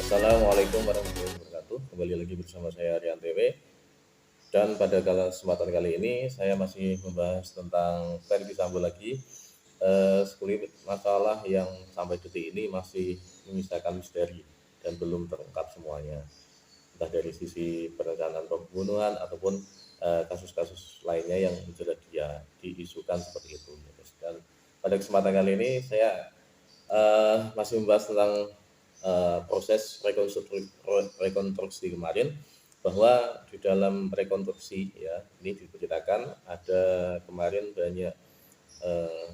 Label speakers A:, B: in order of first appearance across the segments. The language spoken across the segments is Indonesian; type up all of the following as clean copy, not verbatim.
A: Assalamualaikum warahmatullahi wabarakatuh. Kembali lagi bersama saya Rian TW. Dan pada kesempatan kali ini saya masih membahas tentang Verdi Sambo lagi. Sekelumit masalah yang sampai detik ini masih menyisakan misteri dan belum terungkap semuanya. Entah dari sisi perencanaan pembunuhan ataupun kasus-kasus lainnya yang sudah dia diisukan seperti itu. Dan pada kesempatan kali ini saya masih membahas tentang proses rekonstruksi kemarin, bahwa di dalam rekonstruksi ya ini diberitakan ada kemarin banyak eh,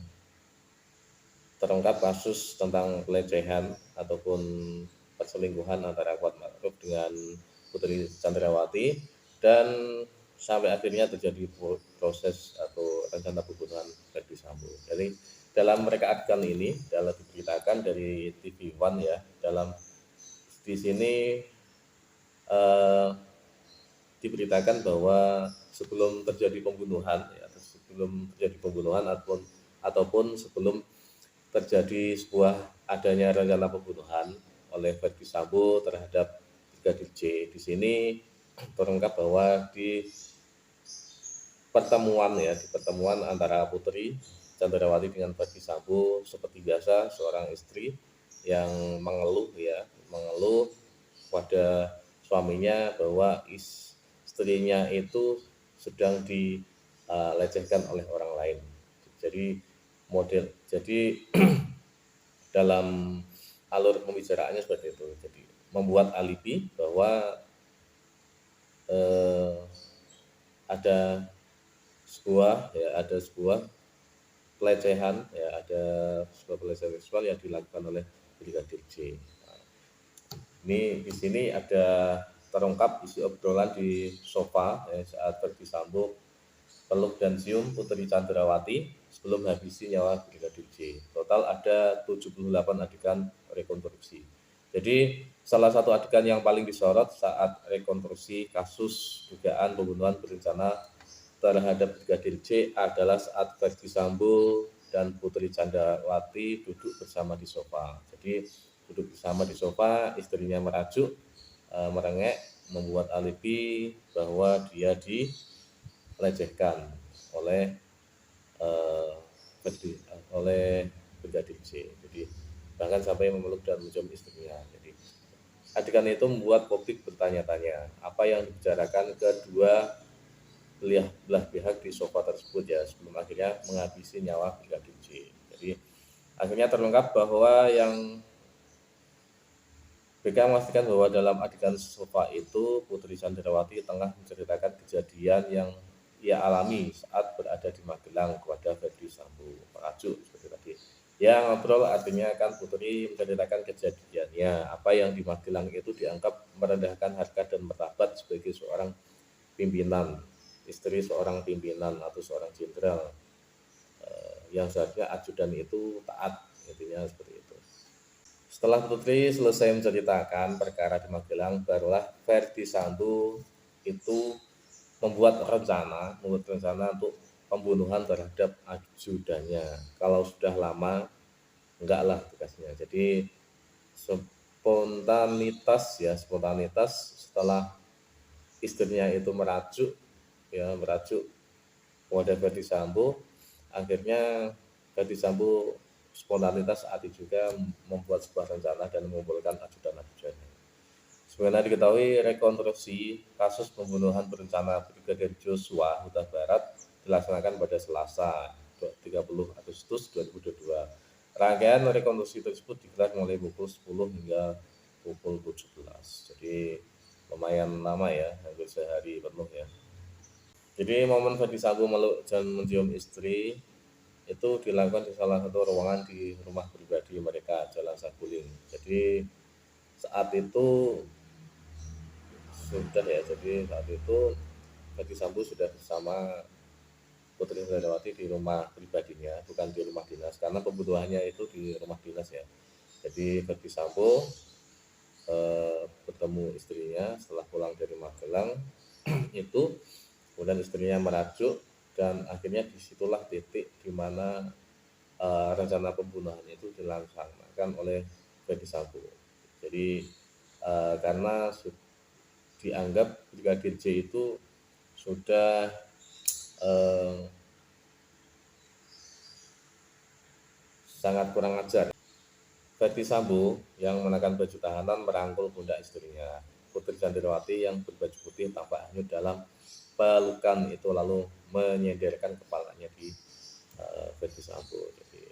A: terungkap kasus tentang pelecehan ataupun perselingkuhan antara Kuat Ma'ruf dengan Putri Chandrawati, dan sampai akhirnya terjadi proses atau rencana pembunuhan Verdi Sambo. Jadi dalam mereka adegan ini dalam diberitakan dari TV One ya, dalam di sini eh, diberitakan bahwa sebelum terjadi pembunuhan ya, ataupun sebelum terjadi sebuah adanya rencana pembunuhan oleh Verdi Sambo terhadap Brigadir J. Di sini terungkap bahwa di pertemuan antara Putri Chandrawati dengan Verdi Sambo, seperti biasa seorang istri yang mengeluh pada suaminya bahwa istrinya itu sedang dilecehkan oleh orang lain. Jadi dalam alur pembicaraannya seperti itu. Jadi membuat alibi bahwa eh, ada sebuah pelecehan ya, ada sebuah pelecehan seksual yang dilakukan oleh Brigadir J. Ini di sini ada terungkap isi obrolan di sofa ya, saat Verdi Sambo peluk dan cium Putri Chandrawati sebelum habisi nyawa Brigadir J. Total ada 78 adegan rekonstruksi. Jadi salah satu adegan yang paling disorot saat rekonstruksi kasus dugaan pembunuhan berencana terhadap Brigadir J adalah saat Verdi Sambo dan Putri Chandrawati duduk bersama di sofa. Jadi duduk bersama di sofa, istrinya merajuk, merengek, membuat alibi bahwa dia dilecehkan oleh Brigadir J. Jadi bahkan sampai memeluk dan mencium istrinya. Jadi adegan itu membuat publik bertanya-tanya apa yang dibicarakan kedua belah pihak di sofa tersebut ya, sebelum akhirnya menghabisi nyawa Brigadir J. Jadi akhirnya terungkap bahwa yang BK memastikan bahwa dalam adegan sofa itu Putri Chandrawati tengah menceritakan kejadian yang ia alami saat berada di Magelang kepada Verdi Sambo. Merajuk seperti tadi. Yang ngobrol artinya kan Putri menceritakan kejadiannya, apa yang di Magelang itu dianggap merendahkan harkat dan martabat sebagai seorang pimpinan, istri seorang pimpinan atau seorang jenderal, yang seharusnya ajudan itu taat, intinya seperti itu. Setelah Putri selesai menceritakan perkara di Magelang, barulah Verdi Sambo itu membuat rencana untuk pembunuhan terhadap ajudannya. Kalau sudah lama, enggak lah tugasnya. Jadi spontanitas setelah istrinya itu merajuk kepada Verdi Sambo, akhirnya Verdi Sambo spontanitas saat itu juga membuat sebuah rencana dan mengumpulkan ajudan-ajudannya. Sebenarnya diketahui rekonstruksi kasus pembunuhan berencana Brigadir Joshua Huta Barat dilaksanakan pada Selasa 30 Agustus 2022. Rangkaian rekonstruksi tersebut digelar mulai pukul 10 hingga pukul 17. Jadi lumayan lama ya, hampir sehari penuh ya. Jadi momen Verdi Sambo meluk dan mencium istri itu dilakukan di salah satu ruangan di rumah pribadi mereka, Jalan Saguling. Jadi saat itu Verdi Sambo sudah bersama Putri Chandrawati di rumah pribadinya, bukan di rumah dinas, karena pembunuhannya itu di rumah dinas ya. Jadi Verdi Sambo bertemu istrinya setelah pulang dari Magelang itu, kemudian istrinya merajuk, dan akhirnya disitulah titik di mana rencana pembunuhan itu dilaksanakan oleh Verdi Sambo. Jadi karena dianggap Brigadir J itu sudah sangat kurang ajar. Verdi Sambo yang mengenakan baju tahanan merangkul pundak istrinya, Putri Candrawati yang berbaju putih tampak hanyut dalam pelukan itu lalu menyenderkan kepalanya di Verdi Sambo. Jadi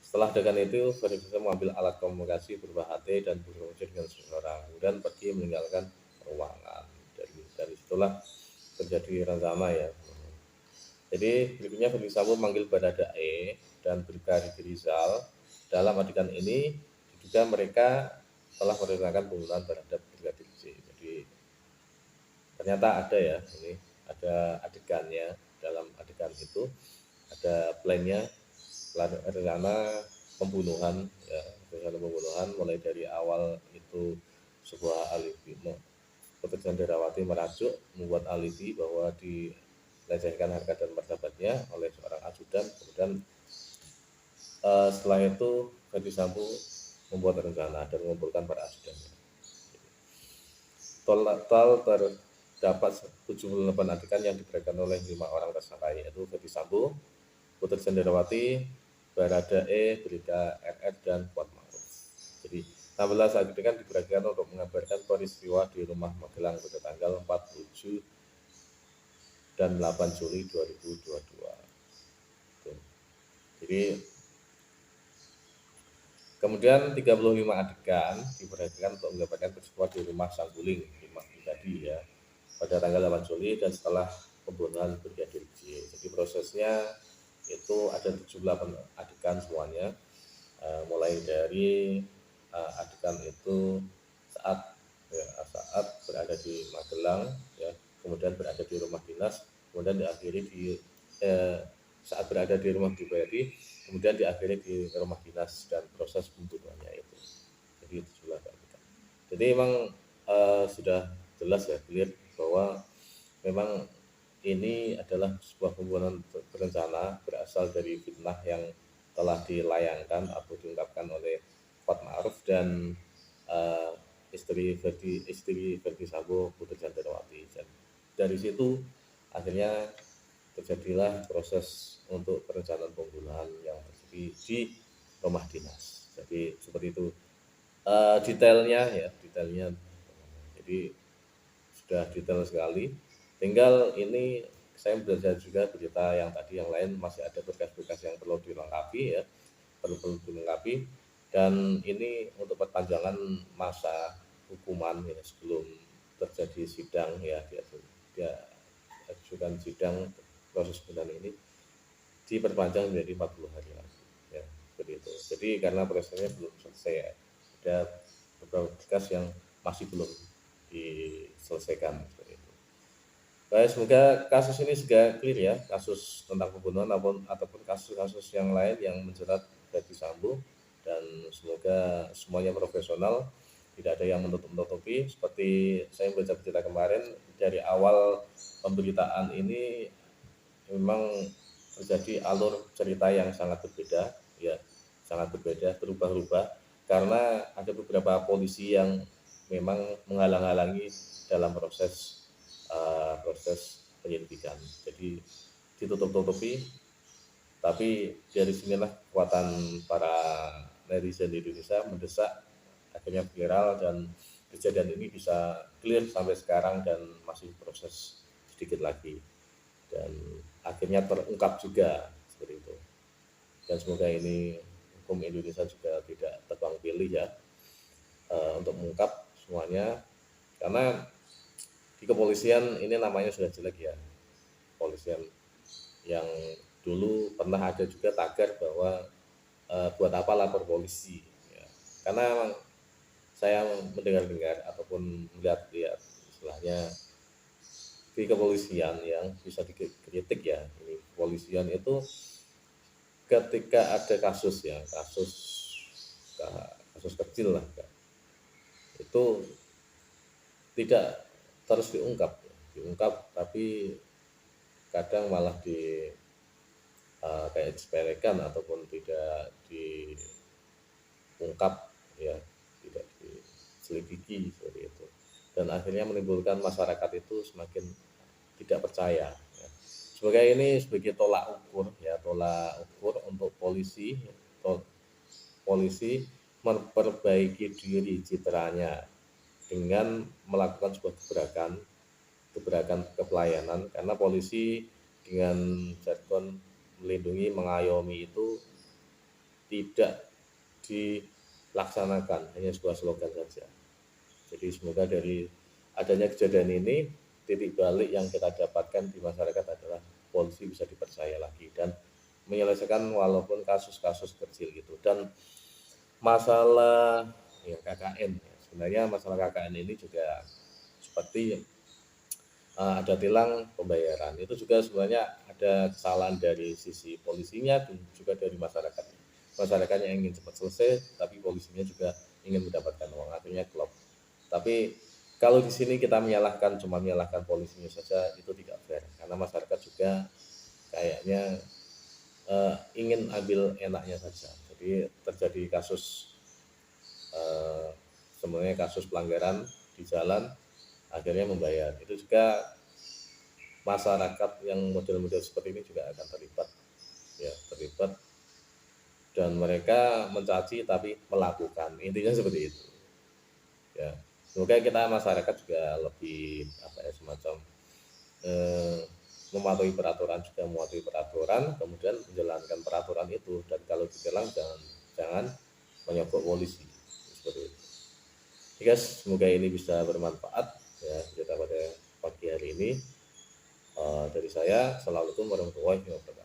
A: setelah adegan itu, Verdi Sambo mengambil alat komunikasi berupa HT dan berkomunikasi dengan seseorang, kemudian pergi meninggalkan ruangan. Dari situlah terjadi rencana ya. Jadi berikutnya Verdi Sambo memanggil Baradae dan Brigadir Rizal. Dalam adegan ini diduga mereka telah merencanakan pembunuhan terhadap Brigadir J. Jadi ternyata ada ya, ini ada adegannya. Dalam adegan itu ada plannya, rencana pembunuhan ya, rencana pembunuhan mulai dari awal itu sebuah alibi. Putri Candrawati merajuk membuat alibi bahwa dilecehkan harkat dan martabatnya oleh seorang ajudan. Kemudian setelah itu Verdi Sambo membuat rencana dan mengumpulkan para ajudannya. Total terdapat 78 adegan yang diberikan oleh 5 orang tersangka, yaitu Verdi Sambo, Putri Candrawati, Baradae, Bribda RR, dan Kuat Ma'ruf. Jadi 16 adegan diberikan untuk mengabarkan peristiwa di rumah Magelang pada tanggal 47 dan 8 Juli 2022. Jadi kemudian 35 adegan diperhatikan untuk mendapatkan peristiwa di rumah Sangguling, rumah pribadi ya, pada tanggal 8 Juli dan setelah pembunuhan Brigadir J. Jadi prosesnya itu ada 78 adegan semuanya, mulai dari adegan itu saat berada di Magelang ya, kemudian berada di rumah dinas, kemudian diakhiri saat berada di rumah pribadi, kemudian diakhiri di rumah dinas dan proses pembunuhannya itu. Jadi itu juga adegan. Jadi memang sudah jelas ya, clear bahwa memang ini adalah sebuah pembunuhan berencana berasal dari fitnah yang telah dilayangkan atau diungkapkan oleh Kuat Ma'ruf dan istri Verdi Sambo, Putri Candrawati. Dari situ akhirnya terjadilah proses untuk perencanaan pembunuhan yang terjadi di rumah dinas. Jadi seperti itu detailnya. Jadi sudah detail sekali. Tinggal ini saya belajar juga berita yang tadi yang lain masih ada berkas-berkas yang perlu dilengkapi ya, perlu dilengkapi. Dan ini untuk perpanjangan masa hukuman ya, sebelum terjadi sidang ya, dia ajukan sidang proses pidana ini diperpanjang menjadi 40 hari lagi ya, seperti itu. Jadi karena prosesnya belum selesai ya, ada beberapa berkas yang masih belum diselesaikan seperti itu. Baik, semoga kasus ini juga clear ya, kasus tentang pembunuhan ataupun kasus-kasus yang lain yang menjerat Verdi Sambo, dan semoga semuanya profesional, tidak ada yang menutup-nutupi. Seperti saya membaca berita kemarin, dari awal pemberitaan ini memang terjadi alur cerita yang sangat berbeda ya, sangat berbeda, berubah-ubah karena ada beberapa polisi yang memang menghalang-halangi dalam proses penyelidikan. Jadi ditutup-tutupi, tapi dari sinilah kekuatan para netizen di Indonesia mendesak akhirnya viral dan kejadian ini bisa clear sampai sekarang dan masih proses sedikit lagi dan akhirnya terungkap juga seperti itu. Dan semoga ini hukum Indonesia juga tidak tebang pilih ya, untuk mengungkap semuanya, karena di kepolisian ini namanya sudah jelek ya, kepolisian yang dulu pernah ada juga tagar bahwa buat apa lapor polisi ya. Karena saya mendengar-dengar ataupun melihat-lihat istilahnya di kepolisian yang bisa dikritik ya, ini kepolisian itu ketika ada kasus ya, kasus kecil lah, itu tidak terus diungkap, tapi kadang malah kayak disepelekan ataupun tidak diungkap ya, tidak diselidiki seperti itu, dan akhirnya menimbulkan masyarakat itu semakin tidak percaya ya. Sebagai tolak ukur ya, tolak ukur untuk polisi memperbaiki diri citranya dengan melakukan sebuah gebrakan kepelayanan, karena polisi dengan jargon melindungi mengayomi itu tidak dilaksanakan, hanya sebuah slogan saja. Jadi semoga dari adanya kejadian ini, titik balik yang kita dapatkan di masyarakat adalah polisi bisa dipercaya lagi dan menyelesaikan walaupun kasus-kasus kecil gitu. Dan masalah ya KKN, sebenarnya masalah KKN ini juga seperti ada tilang pembayaran, itu juga sebenarnya ada kesalahan dari sisi polisinya dan juga dari masyarakatnya yang ingin cepat selesai, tapi polisinya juga ingin mendapatkan uang, akhirnya klop. Tapi kalau di sini kita cuma menyalahkan polisinya saja, itu tidak fair, karena masyarakat juga kayaknya ingin ambil enaknya saja. Jadi terjadi kasus sebenarnya kasus pelanggaran di jalan, akhirnya membayar. Itu juga masyarakat yang model-model seperti ini juga akan terlibat dan mereka mencaci tapi melakukan, intinya seperti itu ya. Semoga kita masyarakat juga lebih semacam mematuhi peraturan, kemudian menjalankan peraturan itu, dan kalau ditilang jangan menyogok polisi seperti itu. Guys, semoga ini bisa bermanfaat ya kita pada pagi hari ini. Dari saya, assalamualaikum warahmatullahi wabarakatuh.